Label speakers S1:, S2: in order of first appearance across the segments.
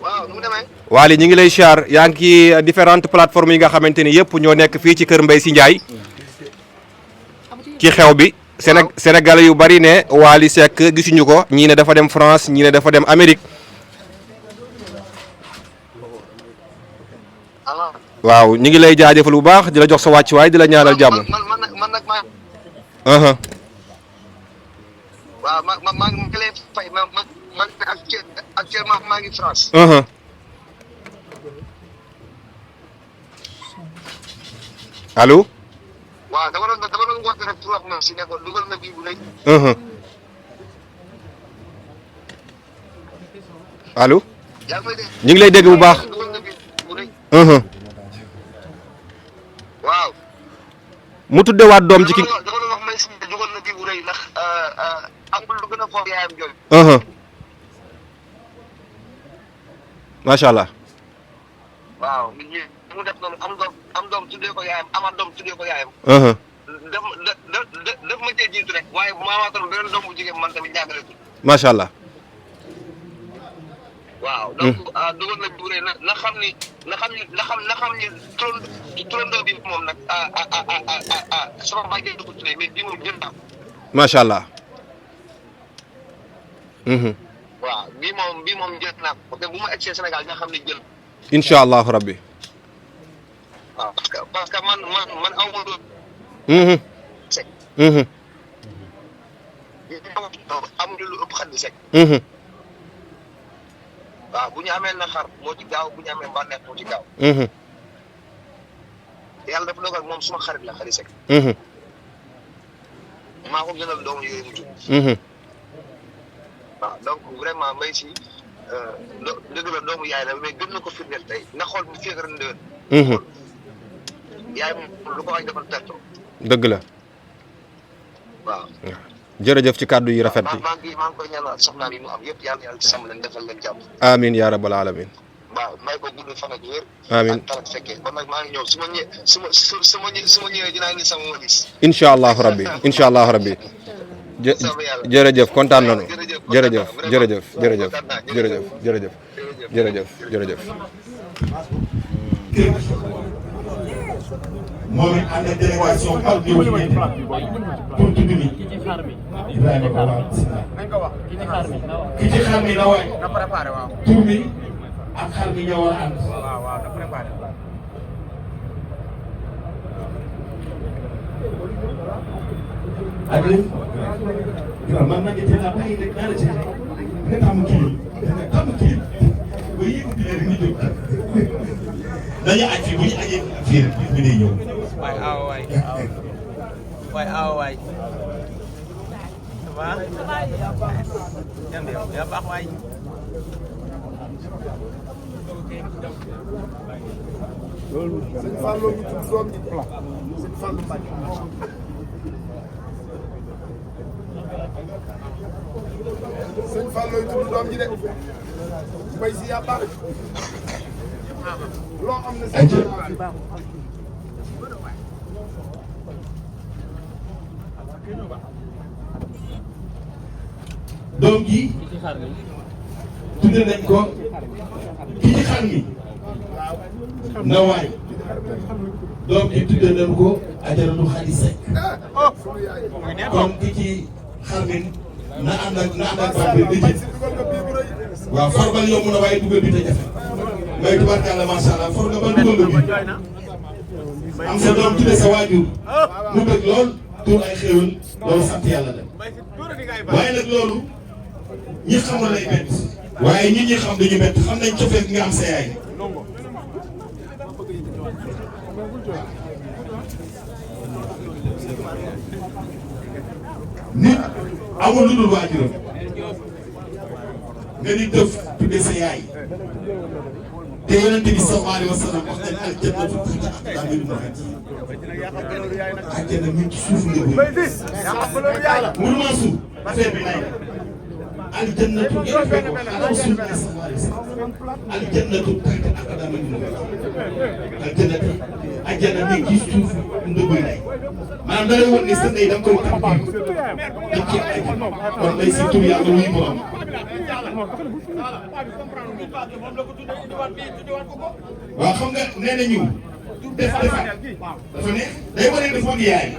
S1: waaw nu mu demee.
S2: Waly ñu ngi lay siyaar yaa ngi ci différentes plateformes yi nga xamante ni yëpp ñoo nekk fii ci kër Mbaye Sy Ndiaye ci xew bi. Sénégalais yu bari ne Waly Seck gisuñu ko ñii ne dafa dem France ñii ne dafa dem Amérique. waaw ñu ngi lay jaajëfal bu baax di la jox sa wàccuwaay di la ñaanal jàmm.
S1: man nag maa. waaw maa ngi lay fay man actuellement maa ngi France.
S2: allo.
S1: waaw dama doon woote rek pour wax ma si ne ko dugal na bii bu rëy.
S2: allo.
S1: yaa ngi may dégg.
S2: ñu ngi lay dégg bu baax.
S1: dugal na bii bu rëy. waaw.
S2: mu tuddewaat doom ci ki.
S1: dama doon wax may si ne dugal na bii bu rëy ndax amul lu gën a foofu yaayam jooju.
S2: macha allah.
S1: waaw nit ñi mu def noonu am doom tuddee ko yaayam amaat doom tuddee ko yaayam. def ma cee jiitu rek waaye bu ma amaatoon beneen doom bu jigéen man tamit ñaagale ko.
S2: macha allah.
S1: waaw donc dugal na bu rëy na xam ni turandoo bi moom nag sama bàjjen du ko tuddee mais bii moom jël naa ko.
S2: macha allah.
S1: waaw bii moom jël naa ko te bu ma egsee Sénégal nga xam ni jël.
S2: incha allahu rabbi.
S1: waaw parce que man aw ma doon. sec. amuñu lu ëpp xar di sec. waaw bu ñu amee na xar moo ci gaaw bu ñu amee mbànneex moo ci gaaw. yàlla dafa dogal moom suma xarit la xari sec. maa ko gënal doomu yooyu mu tudd. waaw donc vraiment Mbaye Sy dëgg la doomu yaay la mais gën na ko firndeel tey na xool bu fekkee ren déwén. yaay moom lu ko waaj defal terto.
S2: dëgg la.
S1: waaw.
S2: jërëjëf ci kàddu yi rafet yi.
S1: maa ngi koy ñaanal soxnaam yi mu am yëpp yàlla ci sàmm leen defal leen jàmm.
S2: amiin yaa rabbal alamin.
S1: waaw may ko gudd fan ak wér.
S2: amiin
S1: ak talat fekkee kon nag maa ngi ñëw su ma ñëwee dinaa indi sama walis.
S2: incha allahu rabbi incha allahu rabbi. jërëjëf kontaan nañu jërëjëf jërëjëf jërëjëf jërëjëf jërëjëf jërëjëf jërëjëf.
S3: moom it ànd ak délégation par ñëw ci ñetti pour tudd ni Ibrahima Ba waaw ki ci xar mi na waay tur mi ak xar mi ñoo war a ànd. ak lépp man nag it dinaa bàyyi rek naa la ci nga tàmm kii nga tàmm kii ba yëkkati leen rek ñu jóg dañuy aj fii bu ñu ajee fii rek ñu day ñëw.
S4: waay awa waay waay awa waay ça va yaa baax waay.
S5: loolu sëñ Fallou ñu tudd doom ji sëñ Fallou Mbacke. sëñ Fallou ñu tudd doom ji de Mbaye Sy yaa baax loo am ne sëñ
S3: doom ji tudde nañ ko ki ci xar mi na waay doom ji tudde nañ ko Ajaratu Xadi Seck kon ki ci xar mi na ànd ak bam bi di ji waaw forbal yomb na waaye dugal bi te jafe mais tubaarkàlla macha allah for nga ban dugal bi am sa doom tudde sa waajur mu bëgg lool tuur ay xéewal loolu sant yàlla la waaye nag loolu ñi xamul lay bett waaye ñi xam dañu bett xam nañ cofeel gi nga am sa yaay nit amul lu dul waajuram nga ni dëf tudde sa yaay te yonent bi sallallahu alayhi wa sallam wax nañ aljannatu tahta aqdaamil ummahaat àjjana mi ci suuf nga bëgg Mourou Mansour affaire bi nay aljannatu ngeen fekk ala rasulillah sallallahu alayhi wa sallam aljannatu tahta aqdaamil ummahaat aljannatu àjjana mi ci suuf nga bëgg nay maanaam da lay wan ni sa ndey da nga koy tàmm dañ ci ay kon Mbaye Sy tur yàlla wuy borom waaw xam nga nee nañu defaat dafa ne day wane dafa bëgg yaay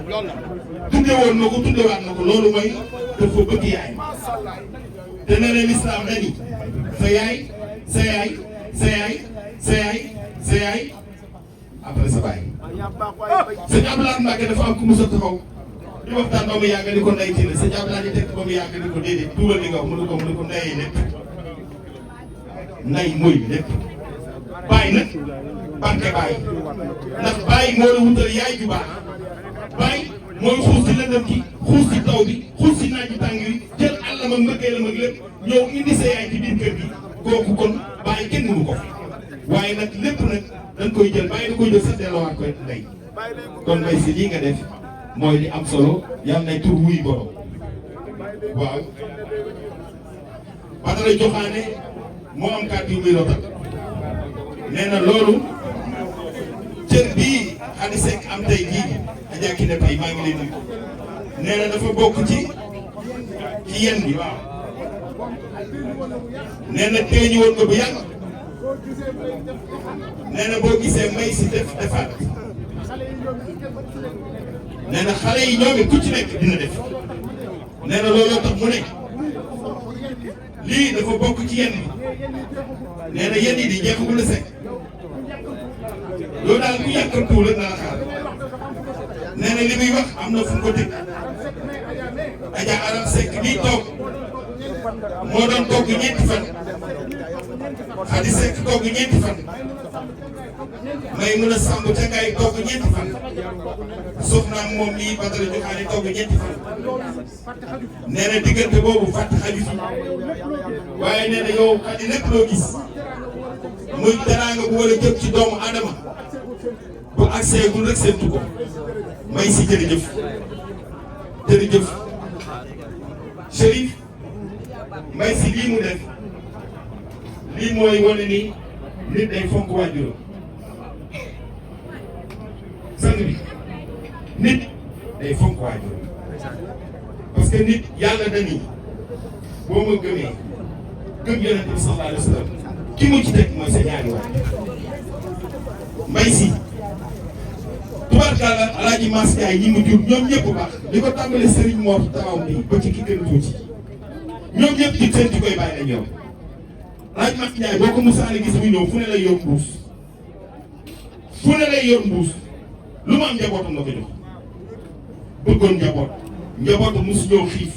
S3: tudde woon na ko tuddewaat na ko loolu mooy dafa bëgg yaay te nee na lislaam dani sa yaay sa yaay sa yaay sa yaay sa yaay après sa baay sëñ Abdoulaye Mbacke dafa am ku mu sa taxaw di waxtaan ba mu yàgg di ko ndey ci la sëñ Abdoulaye di tekk ba mu yàgg di ko déedéet tuubal li nga wax mu ne ko ndeyee lépp nday mooy lépp bàyyi nag barke bàyyi ndax bàyyi moo la wutal yaay ju baax bàyyi mooy xuus ci lëndëm gi xuus ci taw bi xuus ci naaj tàng yi jël àllam ak mbëggeelam ak lépp ñëw indi sa yaay ci biir kër gi kooku kon bàyyi kenn mënu ko fi waaye nag lépp nag dañ koy jël bàyyi da koy jël sax delloowaat koy ndey kon mbay si lii nga def mooy li am solo yàlla nay tur wuy borom waaw Badara Joxaane moo am kàddu yu muy rotal nee na loolu cër bii Khady Seck am tey jii Adja Kine Paye maa ngi lay nuyu nee na dafa bokk ci yen bi waaw nee na teeñu woon nga bu yàgg nee na boo gisee may si defaat nee na xale yi ñoom it ku ci nekk dina def nee na looloo tax mu ne lii dafa bokk ci yen bi nee na yen yi di jeexagul a Seck loolu daal ku yàkkamtuwul rek na la xaar nee na li muy wax am na fu mu ko teg Adja Arame Seck bii toog moo doon togg ñeenti fan Khady Seck togg ñeenti fan may mën a sàmb ca ngay togg ñeenti fan soxnaam moom mii Badara Joxaane togg ñeenti fan nee na diggante boobu fàtt xaju fi waaye nee na yow Khady lépp loo gis muy teraanga bu war a jëm ci doomu Adama bu accès gul rek seentu ko may si jërëjëf jërëjëf Chérif may si lii mu def lii mooy wane ni nit day fonk waajuram sang bi nit day fonk waajuram parce que nit yàlla dañuy boo ma gëmee gëm yonent bi sallallahu alayhi wa sallam ki mu ci teg mooy sa ñaari waay mbay si tubaarkàlla Alaaji Mass Ndiaye ñi mu jur ñoom ñëpp baax li ko tàmbalee Serigne Mor taxaw nii ba ci ki gën a tuuti ñoom ñëpp di seen ci koy bàyyi la ñoom Alaaji Mass Ndiaye boo ko musaale gis mu ñëw fu ne lay yor mbuus fu ne lay yor mbuus lu mu am njabootam la ko jox bëggoon njabootam mosu ñëw xiif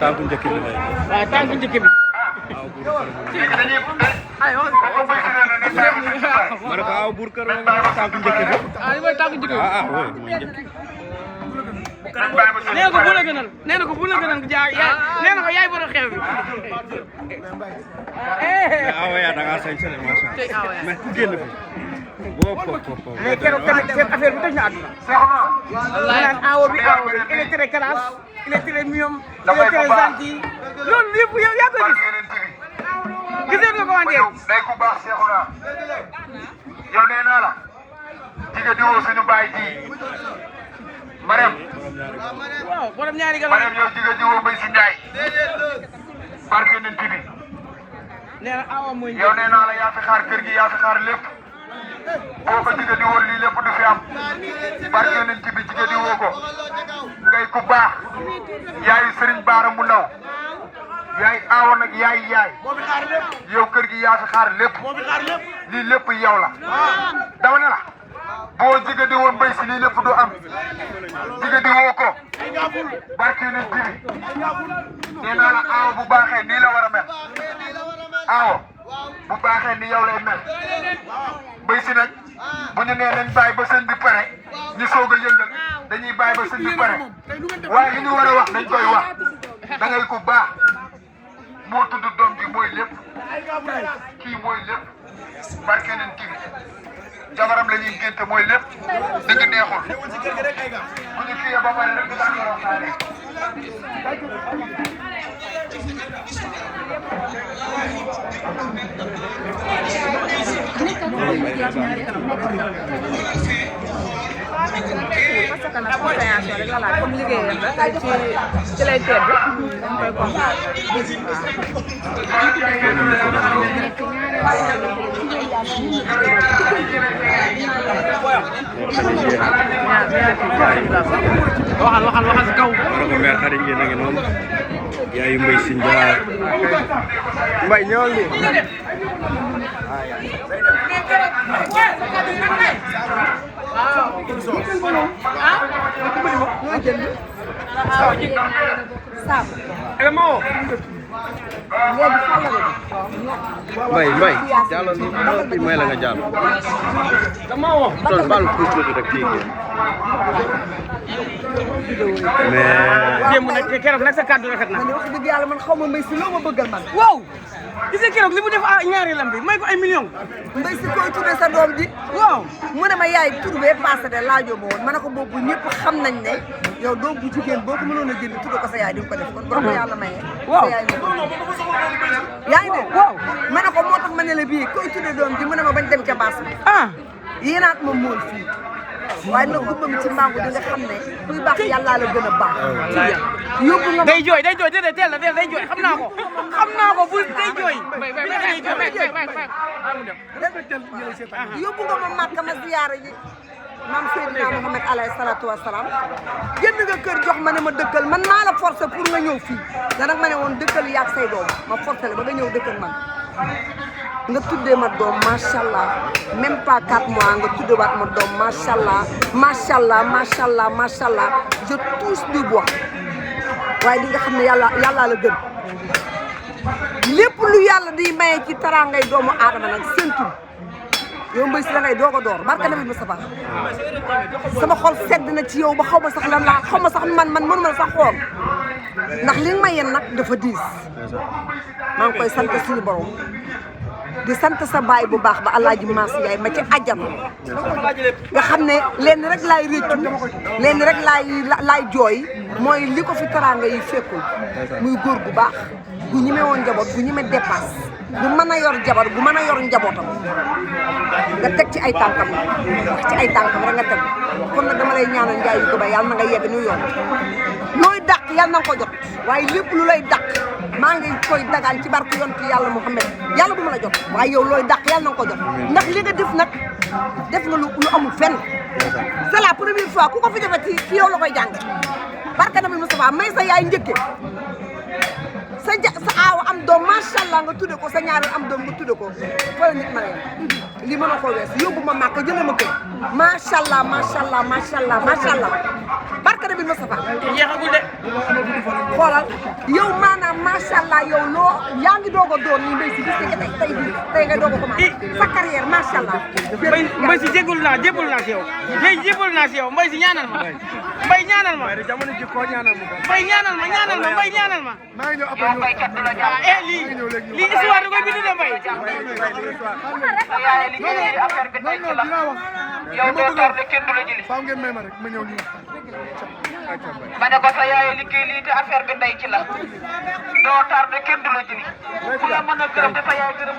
S6: tànku njëkk bi
S4: waaw tànku njëkk bi.
S6: ma ne ko aw buur kër la tànku njëkk bi.
S4: ah li mooy tànku njëkk bi.
S6: ah oui mooy njëkk.
S4: nee na ko bu la gënal nee na ko bu la gënal jaay nee na ko yaay borom xew bi.
S6: awa yaa da ngaa sañ sene macha Allah mais ku génn fi. boo ko
S4: mais keroog tamit seen affaire bi toj na àdduna. wallaahi awo bi il est très classe il est très mignon il est très gentil loolu yëpp yow yaa koy gis gisee nga ko wante yow.
S1: day ku baax Seexuna yow nee naa la jigéen di woo suñu baay ji Marème
S4: waaw borom ñaari gala
S1: Marème yow jigéen di woo Mbaye si Ndiaye barke nañ ci bi
S4: nee na awa mooy
S1: yow nee naa la yaa fi xaar kër gi yaa fi xaar lépp boo ko jigéen di woo lii lépp du fi am barke nañ ci bi jigéen di woo ko ngay ku baax yaayu Serigne Baara mu ndaw yaay aawa nag yaay yow kër gi yaa fi xaar lépp lii lépp yow la dama ne la boo jigéen di woon Mbaye si lii lépp du am jigéen di woo ko barke nañ ci bi nee naa la aawa bu baaxee nii la war a mel aawa bu baaxee ni yow lay mel Mbaye si nag bu ñu nee nañ bàyyi ba sëñ bi pare ñu soog a yëngal dañuy bàyyi ba sëñ bi pare waaye li ñu war a wax dañ koy wax da ngay ko baax moo tudd doom bi mooy lépp kii mooy lépp barke nañ kii jabaram la ñuy génte mooy lépp dëgg neexul bu ñu kiyee ba pare rek ñu daan waxtaane
S7: parce que nag compréhension rek la laaj comme liggéeyam la tey ci lay tedd dañ koy comprendre
S6: waxal si kaw. war ko meer xarit ngeen a ngi noonu yaayu Mbaye si Ndiaye Mbaye ñëwal ni Mbaye jàllal ni may la nga jàll tool baal tuuti rek kii mais
S4: démb nag keroog nag sa kàddu rafet na.
S7: man de wax dëgg yàlla man xaw ma Mbaye si loo ma bëggal man.
S4: waaw gis nga keroog li mu def ñaari lam bi may ko ay millions.
S7: Mbaye si koy tuddee sa doom ji.
S4: waaw
S7: mu ne ma yaay tur bee passé de laajoo ma woon ma ne ko boobu ñëpp xam nañ ne yow doom bu jigéen boo ko mënoon a jënd tuddee ko sa yaay di nga ko def kon borom yàlla maye.
S4: waaw
S7: sa yaay yaa ngi dégg.
S4: waaw
S7: ma ne ko moo tax ma ne la bii koy tuddee doom ji mu ne ma bañ dem ca baas bi.
S4: ah
S7: yéenaat ma mool fii waaye nag gumba mi ci mbangu di nga xam ne kuy baax yàllaa la gën a baax. yóbbu nga
S4: day jooy déedéet teel na day jooy xam naa ko bu day jooy.
S7: yóbbu nga ma Màkka ma ziyaara ji maam Seydina Muhammad alayhi salaatu wa salaam génn nga kër jox ma ne ma dëkkal man maa la forcé pour nga ñëw fii da nag ma ne woon dëkkal yaag say doom ma forcé la ba nga ñëw dëkkal man nga tuddee ma doom macha allah même pas 4 mois nga tuddewaat ma doom macha allah macha allah macha allah macha allah je touche du bois waaye di nga xam ne yàlla la gën lépp lu yàlla di maye ci taraangay doomu aadama nag séntu yow Mbaye si la ngay doog a door barka nabi Mustafa sama xol sedd na ci yow ba xaw ma sax lan laa xaw ma sax man mënuma la sax xool ndax li nga ma yen nag dafa diis maa ngi koy sant suñu borom di sant sa baay bu baax ba Alaaji Maas Yaay ma ci àjjana nga xam ne lenn rek laay réccu lenn rek laay jooy mooy li ko fi taraanga yi fekkul muy góor gu baax gu ñime woon njaboot gu ñime dépasse gu mën a yor jabar gu mën a yor njabootam nga teg ci ay tànkam wax ci ay tànkam rek nga teg kon nag dama lay ñaanal njaay yu ko ba yàlla na nga yegg New York looy dàq yàlla na nga ko jot waaye lépp lu lay dàq maa ngi koy dagaan ci barke yontu yàlla Muhammad yàlla bu ma la jot waaye yow looy dàq yàlla na nga ko jot ndax li nga def nag def nga lu amul fenn c'est la première fois ku ko fi defee ci yow la koy jàng barke nabi Mustafa may sa yaay njëkke sa aawa am doom macha allah nga tudde ko sa ñaareel am doom nga tudde ko fa la nit ma leen li mën a ko wees yóbbu ma màkk jëlee ma kër macha allah macha allah macha allah macha allah barke nabi Mustafa
S4: jeexagul de.
S7: xoolal yow maanaam macha allah yow loo yaa ngi doog a doon nii Mbaye si gis nga tey ngay doog a commencé sa carrière macha allah.
S4: Mbaye si jégalu naa si yow léegi jégalu naa si yow Mbaye si ñaanal ma Mbaye ñaanal ma
S6: jamono ji ko ñaanal ma
S4: Mbaye ñaanal ma Mbaye ñaanal ma.
S5: maa ngi ñëw après
S4: lii histoire da koy bind de Mbaye.
S5: yow doo tardé kenn du la jëli. faaw ngeen may ma rek ma ñëw nii.
S8: ma ne ko sa yaay liggéey lii te affaire bi ndey ci la doo tardé kenn du la jëli ku la mën a gërëm te sa yaay gërëm